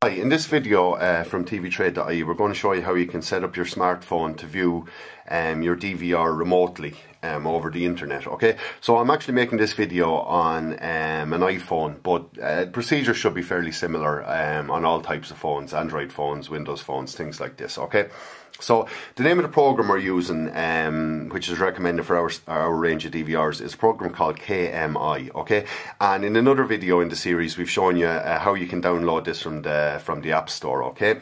Hi, in this video from tvtrade.ie we're going to show you how you can set up your smartphone to view your DVR remotely over the internet. Okay, so I'm actually making this video on an iPhone, but procedure should be fairly similar on all types of phones, Android phones, Windows phones, things like this. Okay, so the name of the program we're using, which is recommended for our range of DVRs, is a program called KMI. Okay, and in another video in the series we've shown you how you can download this from the App Store. Okay,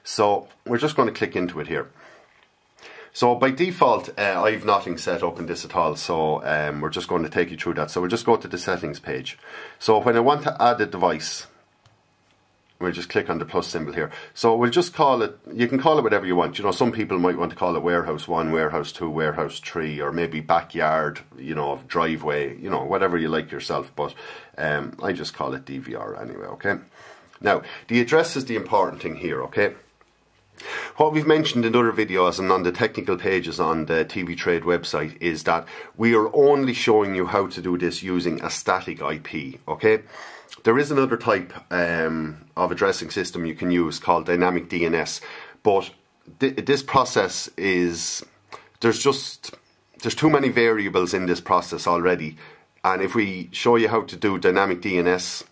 so we're just going to click into it here. So by default I've nothing set up in this at all, so we're just going to take you through that. So we'll just go to the settings page. So when I want to add a device, we'll just click on the plus symbol here. So we'll just call it, you can call it whatever you want. You know, some people might want to call it warehouse 1, warehouse 2, warehouse 3, or maybe backyard, you know, driveway, you know, whatever you like yourself. But I just call it DVR anyway, okay? Now, the address is the important thing here, okay? What we've mentioned in other videos and on the technical pages on the TV Trade website is that we are only showing you how to do this using a static IP, okay? There is another type of addressing system you can use called dynamic DNS, but this process is, there's too many variables in this process already, and if we show you how to do dynamic DNS,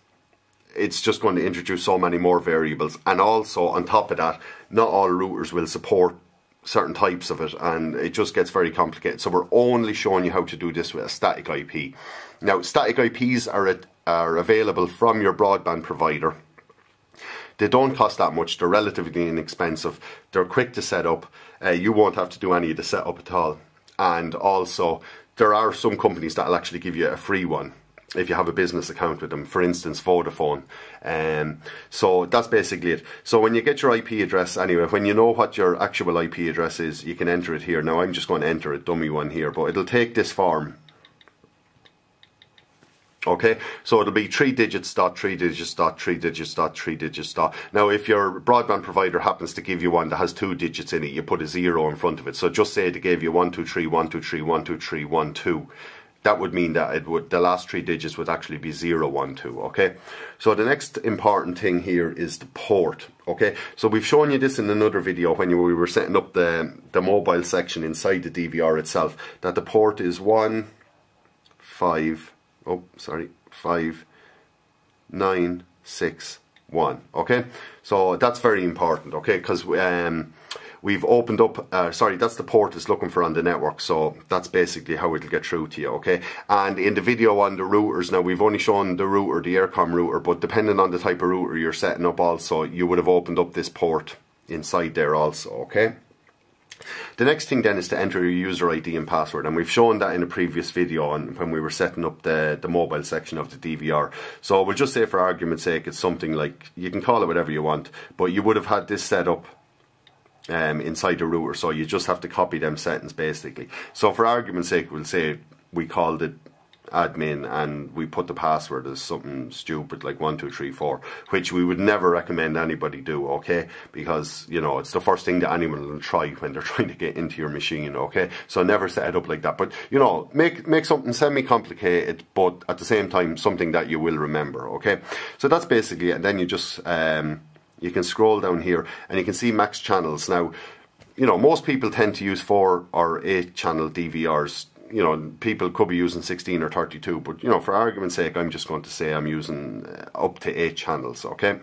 it's just going to introduce so many more variables. And also on top of that, not all routers will support certain types of it, and it just gets very complicated. So we're only showing you how to do this with a static IP. Now, static IPs are available from your broadband provider. They don't cost that much. They're relatively inexpensive. They're quick to set up. You won't have to do any of the setup at all. And also, there are some companies that will actually give you a free one if you have a business account with them, for instance Vodafone. So that's basically it. So when you get your IP address anyway, when you know what your actual IP address is, you can enter it here. Now I'm just going to enter a dummy one here, but it'll take this form. Okay, so it'll be 3 digits dot 3 digits dot 3 digits dot 3 digits dot. Now if your broadband provider happens to give you one that has 2 digits in it, you put a 0 in front of it. So just say they gave you 123 123 123 12. That would mean that it would, the last 3 digits would actually be 012, okay? So the next important thing here is the port, okay? So we've shown you this in another video when we were setting up the mobile section inside the DVR itself, that the port is 5961, okay? So that's very important, okay? Because we've opened up, that's the port it's looking for on the network, so that's basically how it'll get through to you, okay? And in the video on the routers, now we've only shown the router, the Aircom router, but depending on the type of router you're setting up also, you would have opened up this port inside there also, okay? The next thing then is to enter your user ID and password, and we've shown that in a previous video on when we were setting up the mobile section of the DVR. So we'll just say for argument's sake it's something like, you can call it whatever you want, but you would have had this set up inside the router, so you just have to copy them settings basically. So for argument's sake we'll say we called it admin and we put the password as something stupid like 1234, which we would never recommend anybody do, okay? Because, you know, it's the first thing that anyone will try when they're trying to get into your machine, okay? So never set it up like that. But, you know, make something semi-complicated, but at the same time something that you will remember, okay? So that's basically it. And then you just you can scroll down here and you can see max channels. Now, you know, most people tend to use 4 or 8 channel DVRs. You know, people could be using 16 or 32, but, you know, for argument's sake, I'm just going to say I'm using up to 8 channels, okay?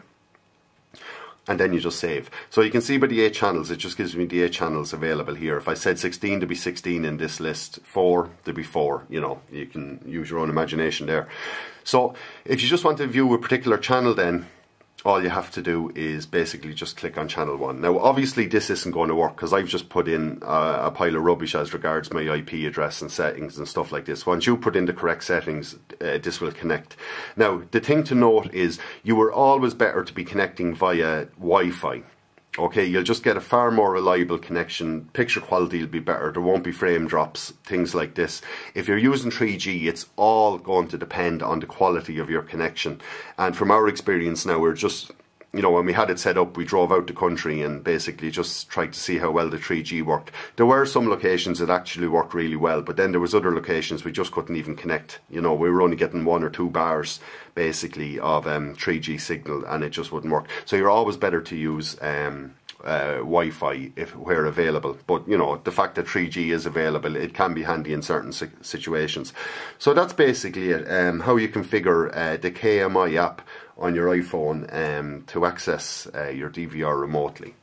And then you just save. So you can see by the 8 channels, it just gives me the 8 channels available here. If I said 16, there'd be 16 in this list. 4, there'd be 4. You know, you can use your own imagination there. So if you just want to view a particular channel then, all you have to do is basically just click on channel 1. Now obviously this isn't going to work because I've just put in a pile of rubbish as regards my IP address and settings and stuff like this. Once you put in the correct settings, this will connect. Now the thing to note is you are always better to be connecting via Wi-Fi. Okay, you'll just get a far more reliable connection, picture quality will be better, there won't be frame drops, things like this. If you're using 3G, it's all going to depend on the quality of your connection. And from our experience now, we're just you know, when we had it set up, we drove out the country and basically just tried to see how well the 3G worked. There were some locations that actually worked really well, but then there was other locations we just couldn't even connect. You know, we were only getting 1 or 2 bars basically of 3G signal, and it just wouldn't work. So you're always better to use Wi-Fi where available, but you know, the fact that 3G is available, it can be handy in certain situations. So that's basically it, how you configure the KMI app on your iPhone to access your DVR remotely.